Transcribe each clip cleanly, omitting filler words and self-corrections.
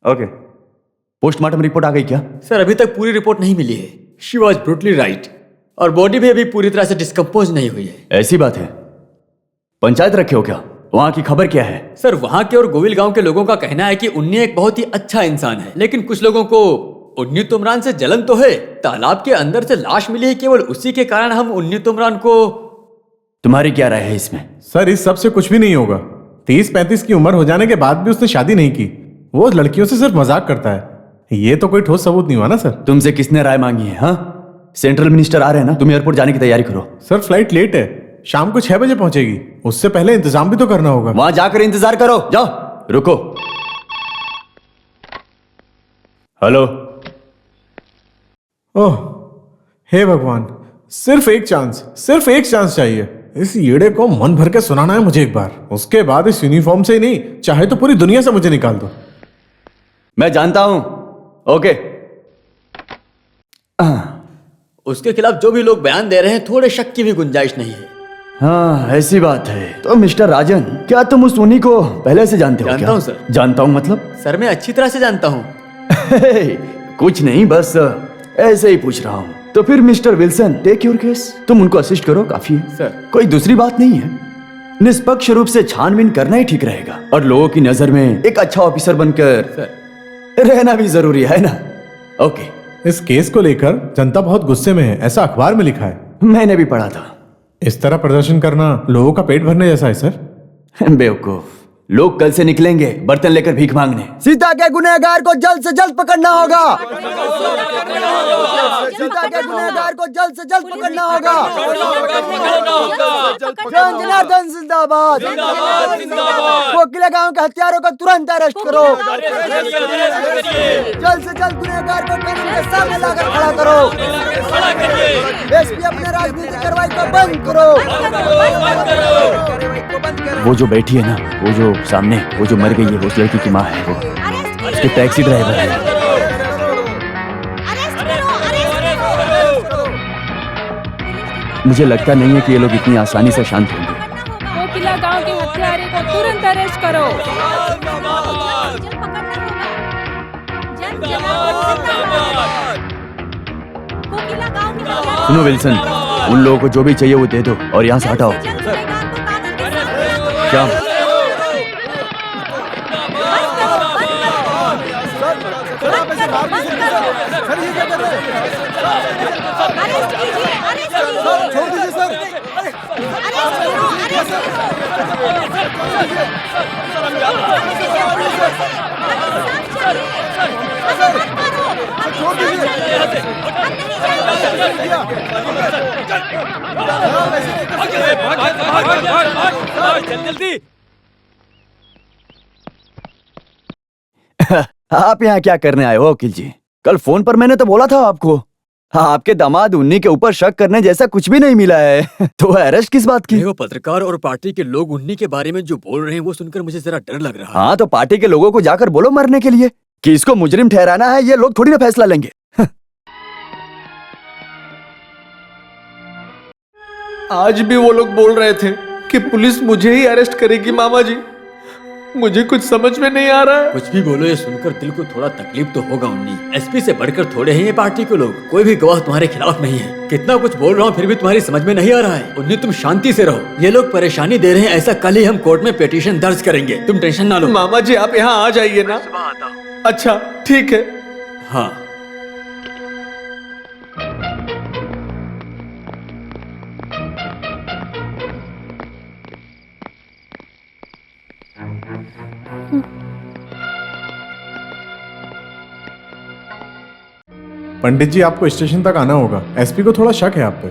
Okay, postmortem report आ गई क्या? Sir अभी तक पूरी रिपोर्ट नहीं मिली है। शी वॉज ब्रूटली राइट और बॉडी भी अभी पूरी तरह से डिस्कम्पोज नहीं हुई है। ऐसी बात है? पंचायत रखे हो क्या? वहाँ की खबर क्या है? सर वहाँ के और गोविल गांव के लोगों का कहना है कि उन्नी एक बहुत ही अच्छा इंसान है, लेकिन कुछ लोगों को उन्नी तुमरान से जलन तो है। तालाब के अंदर से लाश मिली है, केवल उसी के कारण हम उन्नी तुमरान को। तुम्हारी क्या राय है इसमें? सर इस सब से कुछ भी नहीं होगा। 30-35 की उम्र हो जाने के बाद भी उसने शादी नहीं की। वो लड़कियों से सिर्फ मजाक करता है। ये तो कोई ठोस सबूत नहीं हुआ ना सर। तुमसे किसने राय मांगी है? हाँ, सेंट्रल मिनिस्टर आ रहे हैं ना, तुम एयरपोर्ट जाने की तैयारी करो। सर फ्लाइट लेट है, शाम को 6 बजे पहुंचेगी। उससे पहले इंतजाम भी तो करना होगा। वहां जाकर इंतजार करो। जाओ, रुको। हेलो। ओह हे भगवान, सिर्फ एक चांस चाहिए। इस ईड़े को मन भर के सुनाना है मुझे एक बार। उसके बाद इस यूनिफॉर्म से ही नहीं, चाहे तो पूरी दुनिया से मुझे निकाल दो। मैं जानता हूं। ओके। उसके खिलाफ जो भी लोग बयान दे रहे हैं, थोड़े शक की भी गुंजाइश नहीं है। हाँ, ऐसी बात है। तो मिस्टर राजन, क्या तुम उस उन्हीं को पहले से जानते हो? जानता हूं सर। जानता हूं मतलब? सर मैं अच्छी तरह से जानता हूँ। कुछ नहीं, बस ऐसे ही पूछ रहा हूँ। तो फिर mister Wilson, take your case. तुम उनको असिस्ट करो, काफी है सर। कोई दूसरी बात नहीं है। निष्पक्ष रूप से छानबीन करना ही ठीक रहेगा, और लोगों की नजर में एक अच्छा ऑफिसर बनकर रहना भी जरूरी है ना? ओके। इस केस को लेकर जनता बहुत गुस्से में है, ऐसा अखबार में लिखा है। मैंने भी पढ़ा था। इस तरह प्रदर्शन करना लोगों का पेट भरने जैसा है सर। बेवकूफ, लोग कल से निकलेंगे बर्तन लेकर भीख मांगने। सीता के गुनहगार को जल्द से जल्द पकड़ना होगा। सीता के गुनहगार को जल्द से जल्द पकड़ना होगा। जनार्दन जिंदाबाद। कोकिला गांव के हत्यारों को तुरंत अरेस्ट करो। जल्द से जल्द गुनहगार को कानून के सामने लाकर खड़ा करो। एसपी अपने राजनीतिक कार्रवाई को बंद करो। वो जो बैठी है ना, वो जो सामने, वो जो मर गई है, वो उस लड़की की माँ है। वो उसके टैक्सी ड्राइवर है। मुझे लगता नहीं है कि ये लोग इतनी आसानी से शांत होंगे। कोकिला गांव के हत्यारे को तुरंत अरेस्ट करो। सुनो विल्सन, उन लोगों को जो भी चाहिए वो दे दो और यहाँ से हटाओ। क्या? जल्दी। आप यहाँ क्या करने आए हो वकील जी? कल फोन पर मैंने तो बोला था आपको। हाँ, आपके दामाद उन्हीं के ऊपर शक करने जैसा कुछ भी नहीं मिला है। तो अरेस्ट किस बात की? वो पत्रकार और पार्टी के लोग उन्हीं के बारे में जो बोल रहे हैं, वो सुनकर मुझे जरा डर लग रहा है। हाँ, तो पार्टी के लोगों को जाकर बोलो मरने के लिए कि इसको मुजरिम ठहराना है। ये लोग थोड़ी ना फैसला लेंगे। आज भी वो लोग बोल रहे थे कि पुलिस मुझे ही अरेस्ट करेगी। मामा जी, मुझे कुछ समझ में नहीं आ रहा है। कुछ भी बोलो, ये सुनकर दिल को थोड़ा तकलीफ तो होगा। उन्नी एसपी से बढ़कर थोड़े हैं ये पार्टी के लोग। कोई भी गवाह तुम्हारे खिलाफ नहीं है। कितना कुछ बोल रहा हूँ फिर भी तुम्हारी समझ में नहीं आ रहा है। उन्नी तुम शांति से रहो। ये लोग परेशानी दे रहे हैं, ऐसा कल ही हम कोर्ट में पिटीशन दर्ज करेंगे। तुम टेंशन ना लो। मामा जी आप यहाँ आ जाइए ना। अच्छा ठीक है। हाँ। पंडित जी आपको स्टेशन तक आना होगा। एसपी को थोड़ा शक है आप पे।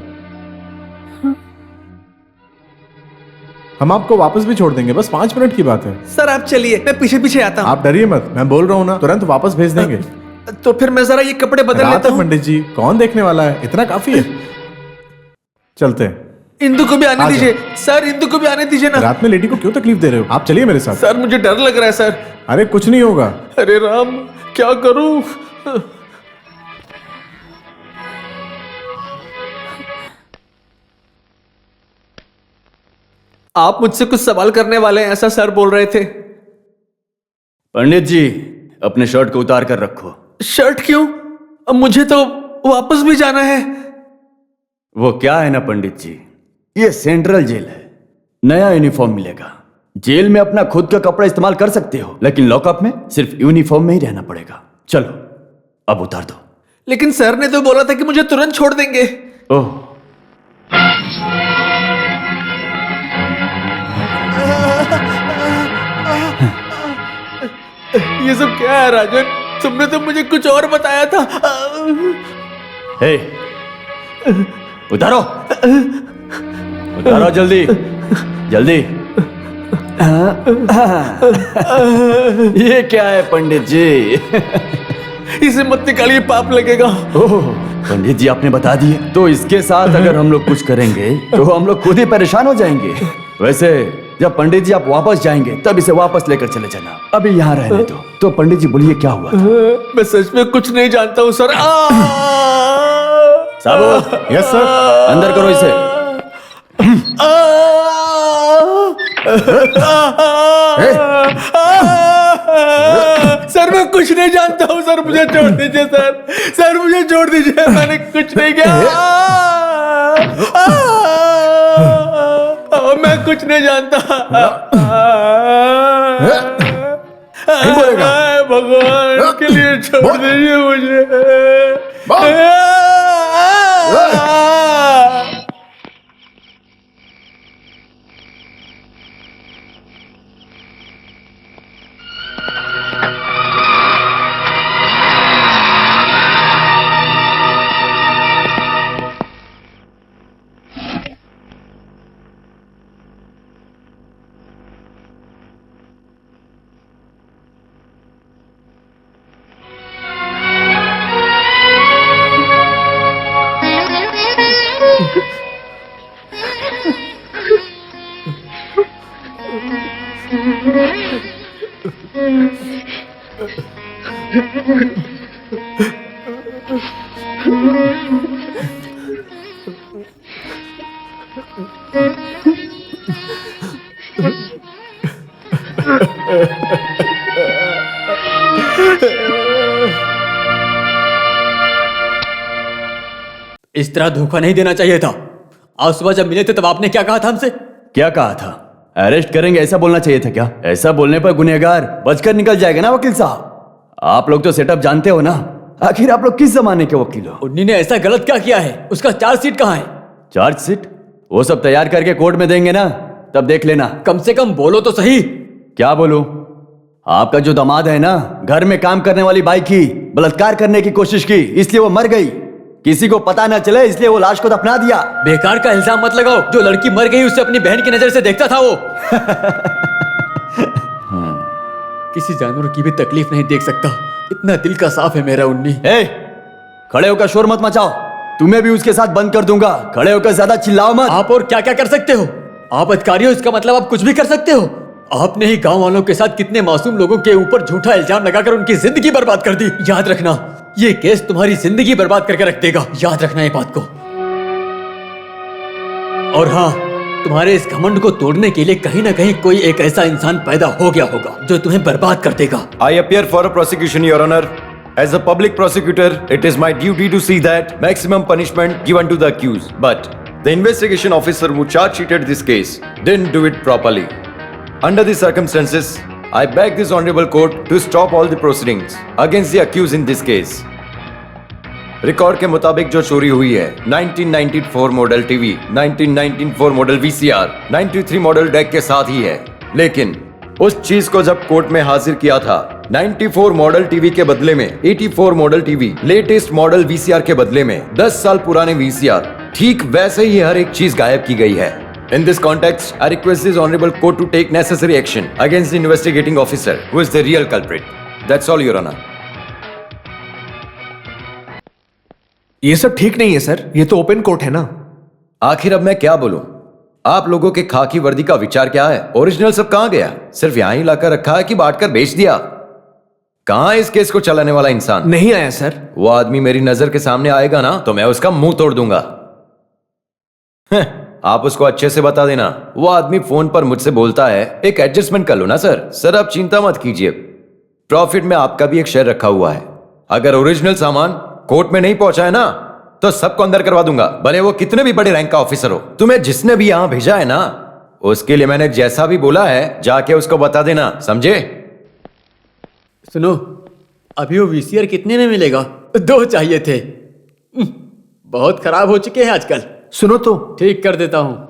हम आपको वापस भी छोड़ देंगे, बस 5 मिनट की बात है। सर आप चलिए, मैं पीछे पीछे आता हूँ। आप डरिए मत, मैं बोल रहा हूँ ना, तुरंत वापस भेज देंगे। तो फिर मैं जरा ये कपड़े बदल रात लेता है हूँ। पंडित जी, कौन देखने वाला है, इतना काफी है। चलते हैं। इंदु को भी आने आ जाओ। दीजिए सर, इंदु को भी आने दीजिए ना। रात में लेडी को क्यों तकलीफ दे रहे हो? आप चलिए मेरे साथ। सर मुझे डर लग रहा है सर। अरे कुछ नहीं होगा। अरे राम, क्या करूं? आप मुझसे कुछ सवाल करने वाले हैं, ऐसा सर बोल रहे थे। पंडित जी, अपने शर्ट को उतार कर रखो। शर्ट क्यों? अब मुझे तो वापस भी जाना है। वो क्या है ना पंडित जी, ये सेंट्रल जेल है, नया यूनिफॉर्म मिलेगा। जेल में अपना खुद का कपड़ा इस्तेमाल कर सकते हो, लेकिन लॉकअप में सिर्फ यूनिफॉर्म में ही रहना पड़ेगा। चलो अब उतार दो। लेकिन सर ने तो बोला था कि मुझे तुरंत छोड़ देंगे। ओह, ये सब क्या है राजन? तुमने तो मुझे कुछ और बताया था। हे, उतारो उतारो जल्दी जल्दी। ये क्या है पंडित जी? इसे मत निकालिए, पाप लगेगा। ओह, पंडित जी आपने बता दिए, तो इसके साथ अगर हम लोग कुछ करेंगे तो हम लोग खुद ही परेशान हो जाएंगे। वैसे जब पंडित जी आप वापस जाएंगे तब इसे वापस लेकर चले जाना, अभी यहाँ रहने दो। तो पंडित जी बोलिए क्या हुआ था? मैं सच में कुछ नहीं जानता हूँ सर। साबू, यस सर। अंदर करो इसे। सर मैं कुछ नहीं जानता हूँ सर, मुझे छोड़ दीजिए सर। सर मुझे छोड़ दीजिए, मैंने कुछ नहीं किया। मैं कुछ नहीं जानता। नहीं बोलेगा। भगवान के लिए छोड़ दीजिए मुझे। इस तरह धोखा नहीं देना चाहिए था। आज सुबह जब मिले थे तब आपने क्या कहा था हमसे? क्या कहा था? अरेस्ट करेंगे ऐसा बोलना चाहिए था क्या? ऐसा बोलने पर गुनहगार बचकर निकल जाएगा ना वकील साहब। आप लोग तो सेटअप जानते हो ना, आखिर आप लोग किस जमाने के वकील हो? उन्नी ने ऐसा गलत क्या किया है? उसका चार्जशीट कहाँ है? चार्जशीट वो सब तैयार करके कोर्ट में देंगे ना, तब देख लेना। कम से कम बोलो तो सही। क्या बोलूं? आपका जो दामाद है ना, घर में काम करने वाली बाई की बलात्कार करने की कोशिश की, इसलिए वो मर गई। किसी को पता ना चले इसलिए वो लाश को दफना दिया। बेकार का इल्जाम मत लगाओ। जो लड़की मर गई उसे अपनी बहन की नजर से देखता था वो। किसी जानवर की भी तकलीफ नहीं देख सकता, इतना दिल का साफ है मेरा उन्नी। ए, खड़े होकर शोर मत मचाओ, तुम्हें भी उसके साथ बंद कर दूंगा। खड़े होकर ज्यादा चिल्लाओ मत। आप और क्या क्या कर सकते हो? आप अधिकारी हो, इसका मतलब आप कुछ भी कर सकते हो। आपने ही गांव वालों के साथ कितने मासूम लोगों के ऊपर झूठा इल्जाम लगाकर उनकी जिंदगी बर्बाद कर दी। याद रखना, ये केस तुम्हारी जिंदगी बर्बाद करके रख देगा। याद रखना ये बात को। और हाँ, तुम्हारे इस घमंड को तोड़ने के लिए कहीं ना कहीं कोई एक ऐसा इंसान पैदा हो गया होगा जो तुम्हें बर्बाद कर देगा। I appear for a prosecution, Your Honor. As a public prosecutor, it is my duty to see that maximum punishment given to the accused. But the investigation officer who charge sheeted this case didn't do it properly. Under the circumstances, I beg this honorable court to stop all the proceedings against the accused in this case. Record के मुताबिक जो चोरी हुई है 1994 model TV, 1994 model VCR, 93 model deck के साथ ही है। लेकिन उस चीज को जब कोर्ट में हाजिर किया था 94 मॉडल टीवी के बदले में 84 model TV, latest model VCR के बदले में 10 साल पुराने वीसीआर, ठीक वैसे ही हर एक चीज गायब की गई है। In this context, I request this honorable court to take necessary action against the investigating officer who is the real culprit. That's all, Your Honor. ये सब ठीक नहीं है सर, ये तो ओपन कोर्ट है ना। आखिर अब मैं क्या बोलूं? आप लोगों के खाकी वर्दी का विचार क्या है? ओरिजिनल सब कहां गया? सिर्फ यहां ही लाकर रखा है कि बांटकर बेच दिया? कहां इस केस को चलाने वाला इंसान? नहीं आया सर। वो आदमी मेरी नजर के सामने आएगा ना तो मैं उसका मुंह तोड़ दूंगा। आप उसको अच्छे से बता देना। वो आदमी फोन पर मुझसे बोलता है, एक एडजस्टमेंट कर लो ना सर। सर आप चिंता मत कीजिए, प्रॉफिट में आपका भी एक शेयर रखा हुआ है। अगर ओरिजिनल सामान कोर्ट में नहीं पहुंचा है ना, तो सबको अंदर करवा दूंगा, भले वो कितने भी बड़े रैंक का ऑफिसर हो। तुम्हें जिसने भी यहां भेजा है ना, उसके लिए मैंने जैसा भी बोला है जाके उसको बता देना, समझे? सुनो, अभी वो वीसीआर कितने में मिलेगा? 2 चाहिए थे। बहुत खराब हो चुके हैं आजकल। सुनो तो, ठीक कर देता हूं।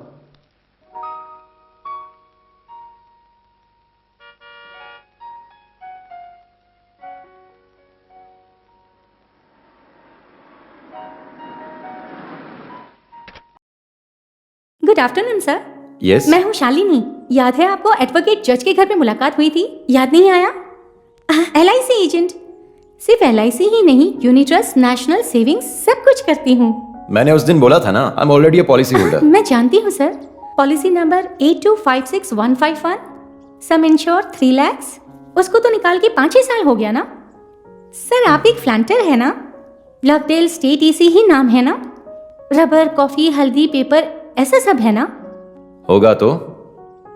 Good afternoon sir. यस। मैं हूँ शालिनी। याद है आपको एडवोकेट जज के घर पे मुलाकात हुई थी? याद नहीं आया? LIC agent. सिर्फ LIC ही नहीं, यूनिट ट्रस्ट, नेशनल सेविंग्स सब कुछ करती हूँ। मैंने उस दिन बोला था ना, I am already a policy holder. मैं जानती हूँ सर। पॉलिसी नंबर 8256151, सम इंश्योर 3 lakhs। उसको तो निकाल के 5 ही साल हो गया ना। सर आप एक फ्लैंटर है ना? लवडेल स्टेट EC ही नाम है ना? रबर, कॉफी, हल्दी, पेपर ऐसा सब है ना? होगा तो।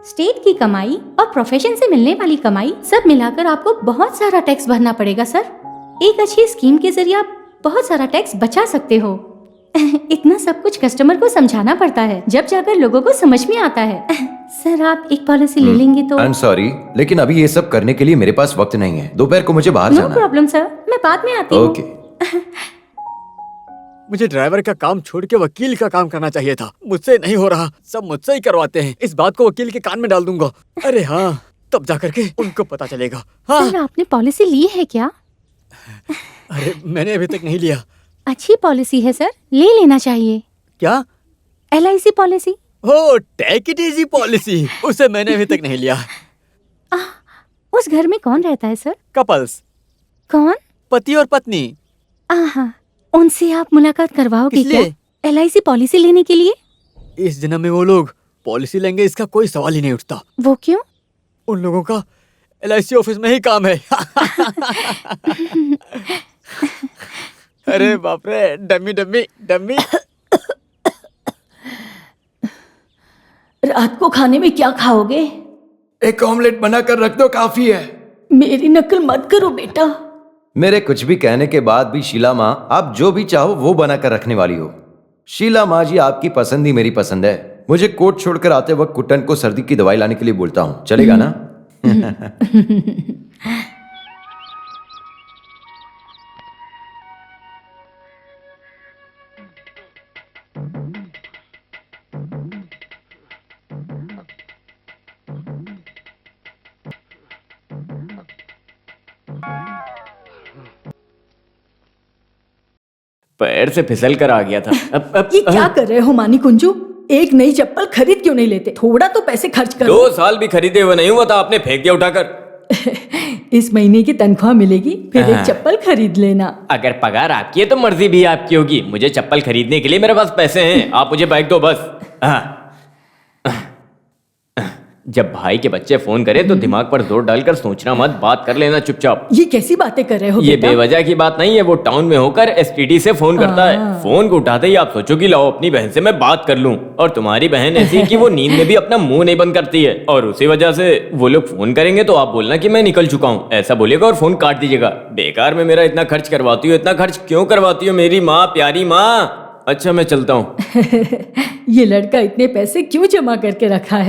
स्टेट की कमाई और प्रोफेशन से मिलने वाली कमाई सब मिलाकर आपको बहुत सारा टैक्स भरना पड़ेगा सर। एक अच्छी स्कीम के जरिए आप बहुत सारा टैक्स बचा सकते हो। इतना सब कुछ कस्टमर को समझाना पड़ता है, जब जाकर लोगों को समझ में आता है। सर आप एक पॉलिसी ले लेंगे तो? आई एम सॉरी, लेकिन अभी ये सब करने के लिए मेरे पास वक्त नहीं है। दोपहर को मुझे बाहर नो जाना है। प्रॉब्लम सर, मैं बाद में आती हूँ। ओके। मुझे ड्राइवर का काम छोड़ के वकील का काम करना चाहिए था। मुझसे नहीं हो रहा, सब मुझसे ही करवाते हैं। इस बात को वकील के कान में डाल दूंगा। अरे हाँ, तब जाकर के उनको पता चलेगा। हाँ। सर आपने पॉलिसी ली है क्या? अरे मैंने अभी तक नहीं लिया। अच्छी पॉलिसी है सर, ले लेना चाहिए। क्या? LIC policy. हो, टेक इट इजी पॉलिसी, उसे मैंने अभी तक नहीं लिया। उस घर में कौन रहता है सर? कपल्स, कौन? पति और पत्नी। आहा, उनसे आप मुलाकात करवाओगे किस लिए? क्या? LIC पॉलिसी लेने के लिए? इस जन्म में वो लोग पॉलिसी लेंगे, इसका कोई सवाल ही नहीं उठता। वो क्यों? उन लोगों का LIC ऑफिस में ही काम है। अरे बाप रे, डम्मी डम्मी डम्मी। रात को खाने में क्या खाओगे? एक ऑमलेट बनाकर रख दो, काफी है। मेरी नकल मत करो बेटा। मेरे कुछ भी कहने के बाद भी शीला माँ, आप जो भी चाहो वो बनाकर रखने वाली हो। शीला माँ जी, आपकी पसंद ही मेरी पसंद है। मुझे कोर्ट छोड़कर आते वक्त कुटन को सर्दी की दवाई लाने के लिए बोलता हूँ, चलेगा ना? पैर से फिसल कर आ गया था। अब ये क्या कर रहे हो मानी कुंजू? एक नई चप्पल खरीद क्यों नहीं लेते? थोड़ा तो पैसे खर्च करो। 2 साल भी खरीदे हुए नहीं हुआ था, आपने फेंक दिया उठाकर। इस महीने की तनख्वाह मिलेगी, फिर एक चप्पल खरीद लेना। अगर पगार आपकी है तो मर्जी भी आपकी होगी। मुझे चप्पल खरीदने के लिए मेरे पास पैसे हैं, आप मुझे बाइक दो बस। हाँ। जब भाई के बच्चे फोन करे तो दिमाग पर जोर डालकर सोचना मत, बात कर लेना चुपचाप। ये कैसी बातें कर रहे हो ये बेटा? बेवजह की बात नहीं है, वो टाउन में होकर STD से फोन करता है। फोन को उठाते ही आप सोचो कि लाओ अपनी बहन से मैं बात कर लूं, और तुम्हारी बहन ऐसी कि वो नींद में भी अपना मुंह नहीं बंद करती है, और उसी वजह से वो लोग फोन करेंगे तो आप बोलना कि मैं निकल चुका हूँ, ऐसा बोलेगा और फोन काट दीजिएगा। बेकार में मेरा इतना खर्च करवाती हो, इतना खर्च क्यों करवाती हो मेरी माँ, प्यारी माँ? अच्छा मैं चलता हूँ। ये लड़का इतने पैसे क्यों जमा करके रखा है?